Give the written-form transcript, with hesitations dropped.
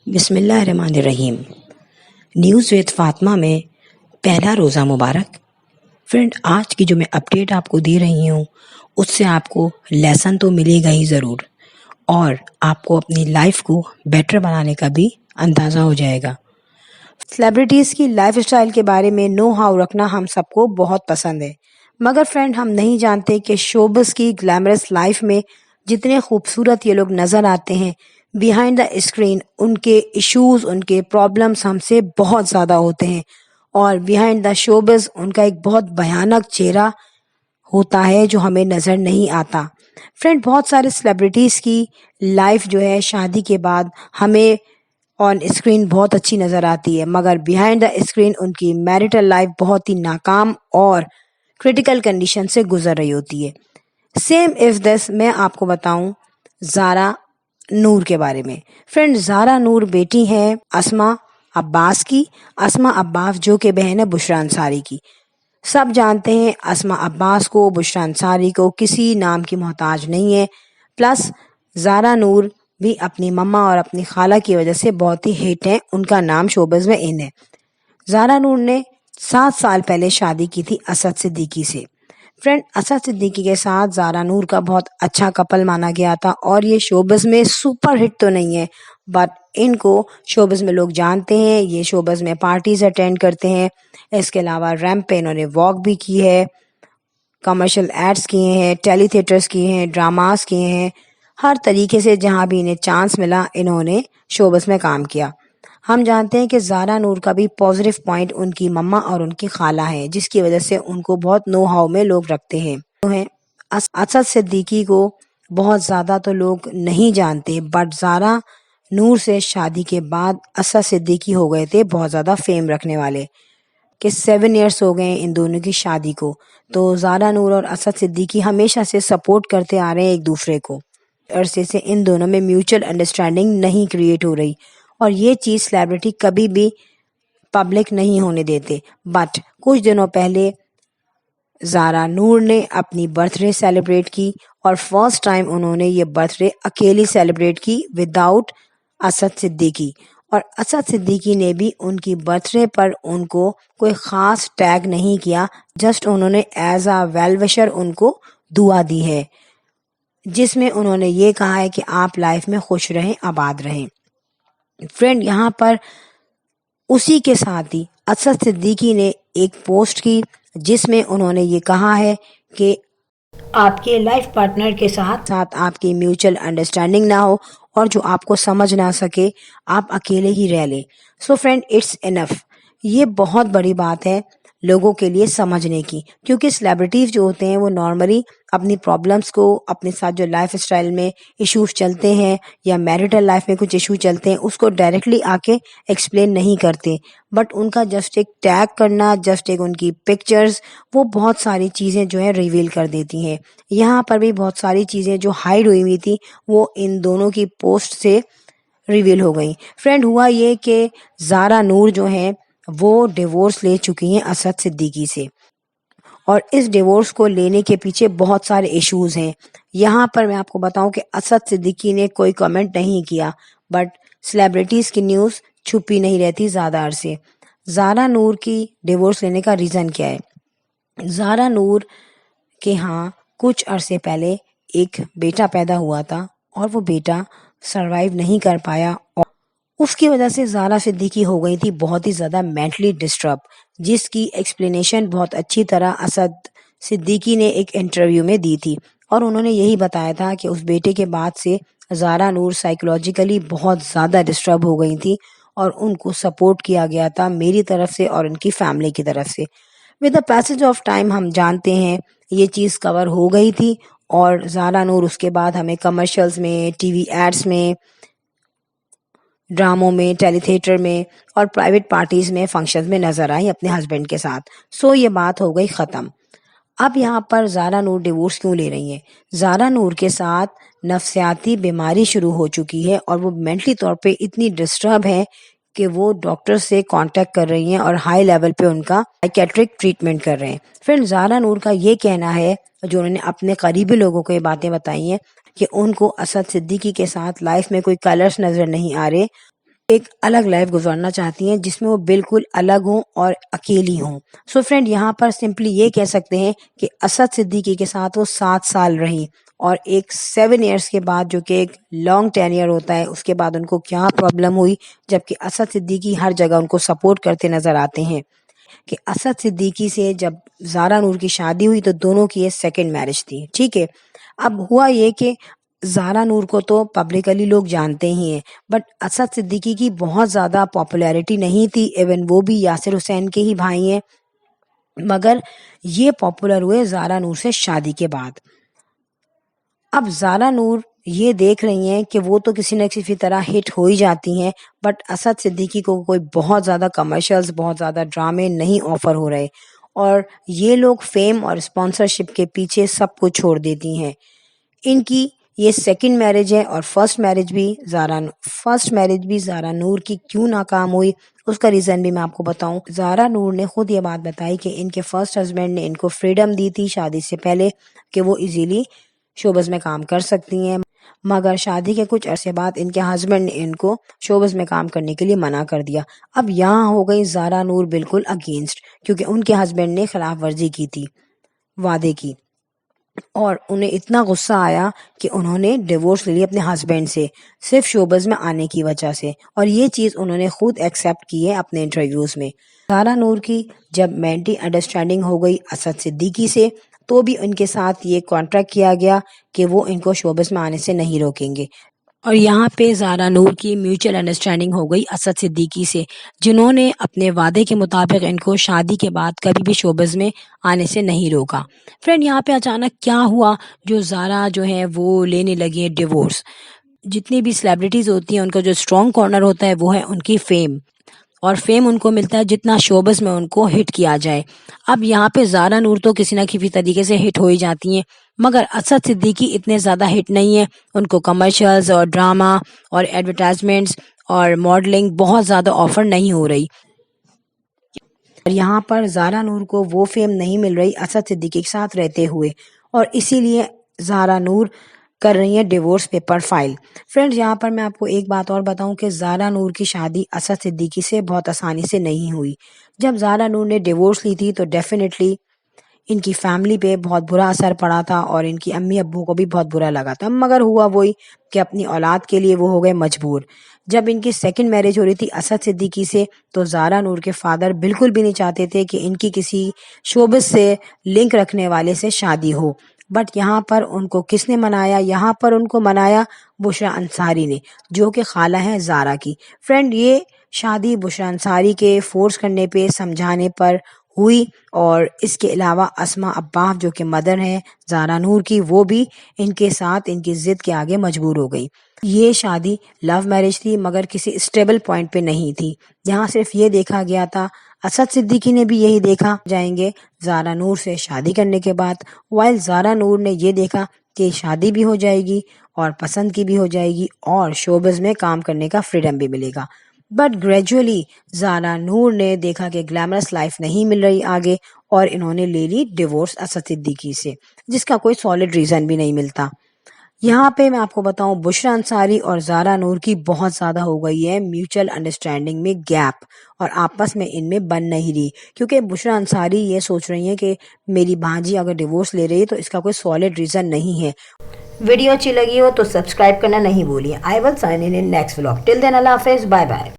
बिस्मिल्लाहिर्रहमानिर्रहीम। News with Fatima में पहला रोज़ा मुबारक। फ्रेंड, आज की जो मैं अपडेट आपको दे रही हूँ उससे आपको लेसन तो मिलेगा ही ज़रूर, और आपको अपनी लाइफ को बेटर बनाने का भी अंदाज़ा हो जाएगा। सेलिब्रिटीज़ की लाइफ स्टाइल के बारे में नो हाउ रखना हम सबको बहुत पसंद है, मगर फ्रेंड हम नहीं जानते कि शोबिज़ की ग्लैमरस लाइफ में जितने खूबसूरत ये लोग नज़र आते हैं, बिहाइंड द स्क्रीन उनके इश्यूज, उनके प्रॉब्लम्स हमसे बहुत ज़्यादा होते हैं, और बिहाइंड द शोबिज़ उनका एक बहुत भयानक चेहरा होता है जो हमें नज़र नहीं आता। फ्रेंड, बहुत सारे सेलिब्रिटीज़ की लाइफ जो है शादी के बाद हमें ऑन स्क्रीन बहुत अच्छी नज़र आती है, मगर बिहाइंड द स्क्रीन उनकी मैरिटल लाइफ बहुत ही नाकाम और क्रिटिकल कंडीशन से गुजर रही होती है। सेम इफ दिस मैं आपको बताऊं ज़ारा नूर के बारे में। फ्रेंड, ज़ारा नूर बेटी हैं अस्मा अब्बास की। अस्मा अब्बास जो कि बहन है बुशरा अंसारी की। सब जानते हैं अस्मा अब्बास को, बुशरा अंसारी को, किसी नाम की मोहताज नहीं है। प्लस ज़ारा नूर भी अपनी मम्मा और अपनी खाला की वजह से बहुत ही हिट हैं, उनका नाम शोबिज़ में इन है। ज़ारा नूर ने 7 साल पहले शादी की थी असद सिद्दीकी से। फ्रेंड, असद सिद्दीकी के साथ ज़ारा नूर का बहुत अच्छा कपल माना गया था, और ये शोबिज़ में सुपर हिट तो नहीं है, बट इनको शोबिज़ में लोग जानते हैं। ये शोबिज़ में पार्टीज अटेंड करते हैं। इसके अलावा रैंप पे इन्होंने वॉक भी की है, कमर्शियल एड्स किए हैं, टेली थिएटर्स किए हैं, ड्रामास किए हैं। हर तरीके से जहाँ भी इन्हें चांस मिला इन्होंने शोबिज़ में काम किया। हम जानते हैं कि ज़ारा नूर का भी पॉजिटिव पॉइंट उनकी मम्मा और उनकी खाला है, जिसकी वजह से उनको बहुत नो हाउ में लोग रखते हैं। असद सिद्दीकी को बहुत ज़्यादा तो लोग नहीं जानते, बट ज़ारा नूर से शादी के बाद असद सिद्दीकी हो गए थे बहुत ज़्यादा फेम रखने वाले, कि 7 इयर्स हो गए इन दोनों की शादी को। तो ज़ारा नूर और असद सिद्दीकी हमेशा से सपोर्ट करते आ रहे हैं एक दूसरे को। अरसे से इन दोनों में म्यूचुअल अंडरस्टैंडिंग नहीं क्रिएट हो रही, और ये चीज़ सेलिब्रिटी कभी भी पब्लिक नहीं होने देते। बट कुछ दिनों पहले ज़ारा नूर ने अपनी बर्थडे सेलिब्रेट की, और फर्स्ट टाइम उन्होंने ये बर्थडे अकेली सेलिब्रेट की विदाउट असद सिद्दीकी। और असद सिद्दीकी ने भी उनकी बर्थडे पर उनको कोई ख़ास टैग नहीं किया, जस्ट उन्होंने एज अ वेल विशर उनको दुआ दी है, जिसमें उन्होंने ये कहा है कि आप लाइफ में खुश रहें, आबाद रहें। फ्रेंड, यहाँ पर उसी के साथ ही असद सिद्दीकी ने एक पोस्ट की जिसमें उन्होंने ये कहा है कि आपके लाइफ पार्टनर के साथ आपकी म्यूचुअल अंडरस्टैंडिंग ना हो, और जो आपको समझ ना सके आप अकेले ही रह लें। So friend, it's enough. ये बहुत बड़ी बात है लोगों के लिए समझने की, क्योंकि सेलिब्रिटीज जो होते हैं वो नॉर्मली अपनी प्रॉब्लम्स को, अपने साथ जो लाइफ स्टाइल में इश्यूज चलते हैं या मैरिटल लाइफ में कुछ इशू चलते हैं, उसको डायरेक्टली आके एक्सप्लेन नहीं करते, बट उनका जस्ट एक टैग करना, जस्ट एक उनकी पिक्चर्स, वो बहुत सारी चीज़ें जो है रिवील कर देती हैं। यहाँ पर भी बहुत सारी चीज़ें जो हाइड हुई हुई थी वो इन दोनों की पोस्ट से रिवील हो गई। फ्रेंड, हुआ ये कि ज़ारा नूर जो हैं वो डिवोर्स ले चुकी हैं असद सिद्दीकी से, और इस डिवोर्स को लेने के पीछे बहुत सारे इश्यूज हैं। यहाँ पर मैं आपको बताऊं कि असद सिद्दीकी ने कोई कमेंट नहीं किया, बट सेलिब्रिटीज़ की न्यूज़ छुपी नहीं रहती ज़्यादा अरसे। ज़ारा नूर की डिवोर्स लेने का रीज़न क्या है? ज़ारा नूर के यहाँ कुछ अरसे पहले एक बेटा पैदा हुआ था, और वो बेटा सरवाइव नहीं कर पाया, और उसकी वजह से ज़ारा सिद्दीकी हो गई थी बहुत ही ज़्यादा मेंटली डिस्टर्ब, जिसकी एक्सप्लेनेशन बहुत अच्छी तरह असद सिद्दीकी ने एक इंटरव्यू में दी थी। और उन्होंने यही बताया था कि उस बेटे के बाद से ज़ारा नूर साइकोलॉजिकली बहुत ज़्यादा डिस्टर्ब हो गई थी, और उनको सपोर्ट किया गया था मेरी तरफ से और उनकी फैमिली की तरफ से। With the passage of time हम जानते हैं ये चीज़ कवर हो गई थी, और ज़ारा नूर उसके बाद हमें कमर्शियल्स में, टीवी एड्स में, ड्रामों में, टेली थिएटर में और प्राइवेट पार्टीज में, फंक्शंस में नजर आई अपने हस्बैंड के साथ। सो ये बात हो गई ख़त्म। अब यहाँ पर ज़ारा नूर डिवोर्स क्यों ले रही हैं? ज़ारा नूर के साथ नफ्सियाती बीमारी शुरू हो चुकी है, और वो मेंटली तौर पे इतनी डिस्टर्ब है कि वो डॉक्टर से कांटेक्ट कर रही हैं और हाई लेवल पे उनका साइकेट्रिक ट्रीटमेंट कर रहे हैं। फिर ज़ारा नूर का ये कहना है, जो उन्होंने अपने करीबी लोगों को ये बातें बताई हैं, कि उनको असद सिद्दीकी के साथ लाइफ में कोई कलर्स नज़र नहीं आ रहे, ایک الگ لائف گزارنا چاہتی ہیں جس میں وہ بالکل الگ ہوں اور اکیلی ہوں. سو فرینڈ یہاں پر سمپلی یہ کہہ سکتے ہیں کہ اسد صدیقی کے ساتھ وہ 7 سال رہی اور ایک 7 ایئرس کے بعد جو کہ ایک لانگ ٹینیئر ہوتا ہے اس کے بعد ان کو کیا پرابلم ہوئی، جبکہ اسد صدیقی ہر جگہ ان کو سپورٹ کرتے نظر آتے ہیں. کہ اسد صدیقی سے جب زارا نور کی شادی ہوئی تو دونوں کی یہ سیکنڈ میرج تھی. ٹھیک ہے، اب ہوا یہ کہ زارا نور کو تو پبلکلی لوگ جانتے ہی ہیں، بٹ اسد صدیقی کی بہت زیادہ پاپولیرٹی نہیں تھی. ایون وہ بھی یاسر حسین کے ہی بھائی ہیں، مگر یہ پاپولر ہوئے زارا نور سے شادی کے بعد. اب زارا نور یہ دیکھ رہی ہیں کہ وہ تو کسی نہ کسی طرح ہٹ ہو ہی جاتی ہیں، بٹ اسد صدیقی کو کوئی بہت زیادہ کمرشلز، بہت زیادہ ڈرامے نہیں آفر ہو رہے، اور یہ لوگ فیم اور اسپانسرشپ کے پیچھے سب کو چھوڑ دیتی ہیں. ان کی یہ سیکنڈ میرج ہے، اور فرسٹ میرج بھی زارا نور کی کیوں ناکام ہوئی اس کا ریزن بھی میں آپ کو بتاؤں. زارا نور نے خود یہ بات بتائی کہ ان کے فرسٹ ہسبینڈ نے ان کو فریڈم دی تھی شادی سے پہلے کہ وہ ایزیلی شوبز میں کام کر سکتی ہیں، مگر شادی کے کچھ عرصے بعد ان کے ہسبینڈ نے ان کو شوبز میں کام کرنے کے لیے منع کر دیا. اب یہاں ہو گئی زارا نور بالکل اگینسٹ، کیونکہ ان کے ہسبینڈ نے خلاف ورزی کی تھی وعدے کی، اور انہیں اتنا غصہ آیا کہ انہوں نے ڈیورس لے لی اپنے ہسبینڈ سے صرف شوبز میں آنے کی وجہ سے، اور یہ چیز انہوں نے خود ایکسیپٹ کی ہے اپنے انٹرویوز میں. زارا نور کی جب مینٹی انڈرسٹینڈنگ ہو گئی اسد صدیقی سے تو بھی ان کے ساتھ یہ کانٹریکٹ کیا گیا کہ وہ ان کو شوبز میں آنے سے نہیں روکیں گے، اور یہاں پہ زارا نور کی میوچل انڈرسٹینڈنگ ہو گئی اسد صدیقی سے، جنہوں نے اپنے وعدے کے مطابق ان کو شادی کے بعد کبھی بھی شوبز میں آنے سے نہیں روکا. فرینڈ یہاں پہ اچانک کیا ہوا، جو زارا جو ہے وہ لینے لگی ہے ڈیورس. جتنی بھی سیلیبریٹیز ہوتی ہیں ان کا جو اسٹرانگ کارنر ہوتا ہے وہ ہے ان کی فیم، اور فیم ان کو ملتا ہے جتنا شوبز میں ان کو ہٹ کیا جائے. اب یہاں پہ زارا نور تو کسی نہ کسی طریقے سے ہٹ ہو ہی جاتی ہیں، مگر اسد صدیقی اتنے زیادہ ہٹ نہیں ہیں. ان کو کمرشلز اور ڈراما اور ایڈورٹائزمنٹس اور ماڈلنگ بہت زیادہ آفر نہیں ہو رہی، اور یہاں پر زارا نور کو وہ فیم نہیں مل رہی اسد صدیقی کے ساتھ رہتے ہوئے، اور اسی لیے زارا نور کر رہی ہیں ڈیورس پیپر فائل. فرینڈز یہاں پر میں آپ کو ایک بات اور بتاؤں کہ زارا نور کی شادی اسد صدیقی سے بہت آسانی سے نہیں ہوئی. جب زارا نور نے ڈیورس لی تھی تو ڈیفینیٹلی ان کی فیملی پہ بہت برا اثر پڑا تھا، اور ان کی امی ابو کو بھی بہت برا لگا تھا، مگر ہوا وہی کہ اپنی اولاد کے لیے وہ ہو گئے مجبور. جب ان کی سیکنڈ میرج ہو رہی تھی اسد صدیقی سے تو زارا نور کے فادر بالکل بھی نہیں چاہتے تھے کہ ان کی کسی شوبز سے لنک رکھنے والے سے شادی ہو. بٹ یہاں پر ان کو کس نے منایا؟ یہاں پر ان کو منایا بشریٰ انصاری نے، جو کہ خالہ ہے زارا کی. فرینڈ یہ شادی بشریٰ انصاری کے فورس کرنے پہ، سمجھانے پر ہوئی، اور اس کے علاوہ اسما عباس جو کہ مدر ہیں زارا نور کی، وہ بھی ان کے ساتھ ان کی ضد کے آگے مجبور ہو گئی. یہ شادی لو میرج تھی مگر کسی اسٹیبل پوائنٹ پہ نہیں تھی. یہاں صرف یہ دیکھا گیا تھا، اسد صدیقی نے بھی یہی دیکھا جائیں گے زارا نور سے شادی کرنے کے بعد، وائل زارا نور نے یہ دیکھا کہ شادی بھی ہو جائے گی اور پسند کی بھی ہو جائے گی اور شوبز میں کام کرنے کا فریڈم بھی ملے گا. بٹ گریجولی زارا نور نے دیکھا کہ گلیمرس لائف نہیں مل رہی آگے، اور انہوں نے لے لی ڈیورس اسد صدیقی سے، جس کا کوئی سالڈ ریزن بھی نہیں ملتا. یہاں پہ میں آپ کو بتاؤں بشریٰ انصاری اور زارا نور کی بہت زیادہ ہو گئی ہے میوچل انڈرسٹینڈنگ میں گیپ، اور آپس میں ان میں بن نہیں رہی، کیونکہ بشریٰ انصاری یہ سوچ رہی ہیں کہ میری بھانجی اگر ڈیورس لے رہی ہے تو اس کا کوئی سالڈ ریزن نہیں ہے. ویڈیو اچھی لگی ہو تو سبسکرائب کرنا نہیں بھولیے. I will sign in next vlog. Till then, اللہ حافظ، بائے بائے.